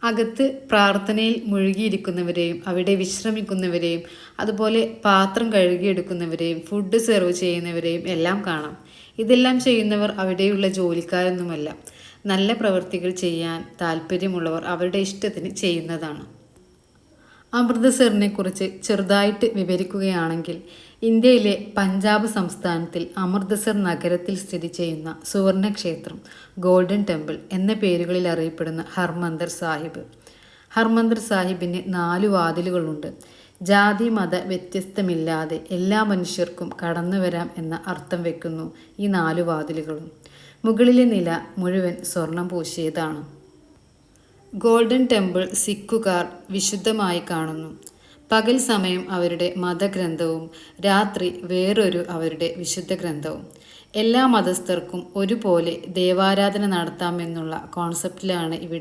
അകത്ത് പ്രാർത്ഥനയിൽ മുഴുകിയിരിക്കുന്നവരെയും അവിടെ വിശ്രമിക്കുന്നവരെയും അതുപോലെ പാത്രം കഴുകിയെടുക്കുന്നവരെയും ഫുഡ് സെർവ് ചെയ്യുന്നവരെയും എല്ലാം കാണാം. ഇതെല്ലാം ചെയ്യുന്നവർ അവിടെയുള്ള ജോലിക്കാരൊന്നുമല്ല. നല്ല പ്രവൃത്തികൾ ചെയ്യാൻ താല്പര്യമുള്ളവർ അവരുടെ ഇഷ്ടത്തിന് ചെയ്യുന്നതാണ്. അമൃത്സറിനെ കുറിച്ച് ചെറുതായിട്ട് വിവരിക്കുകയാണെങ്കിൽ, ഇന്ത്യയിലെ പഞ്ചാബ് സംസ്ഥാനത്തിൽ അമൃത്സർ നഗരത്തിൽ സ്ഥിതി ചെയ്യുന്ന സുവർണ ക്ഷേത്രം, ഗോൾഡൻ ടെമ്പിൾ എന്ന പേരുകളിൽ അറിയപ്പെടുന്ന ഹർമന്ദിർ സാഹിബ്. ഹർമന്ദിർ സാഹിബിന് 4 വാതിലുകളുണ്ട്. ജാതി മത വ്യത്യസ്തമില്ലാതെ എല്ലാ മനുഷ്യർക്കും കടന്നു വരാം എന്ന അർത്ഥം വയ്ക്കുന്നു ഈ 4 വാതിലുകളും. മുകളിലെ നില മുഴുവൻ സ്വർണം പൂശിയതാണ്. ഗോൾഡൻ ടെമ്പിൾ സിഖുകാർ വിശുദ്ധമായി കാണുന്നു. പകൽ സമയം അവരുടെ മതഗ്രന്ഥവും രാത്രി വേറൊരു അവരുടെ വിശുദ്ധ ഗ്രന്ഥവും. എല്ലാ മതസ്ഥർക്കും ഒരുപോലെ ദേവാരാധന നടത്താമെന്നുള്ള കോൺസെപ്റ്റിലാണ് ഇവിടെ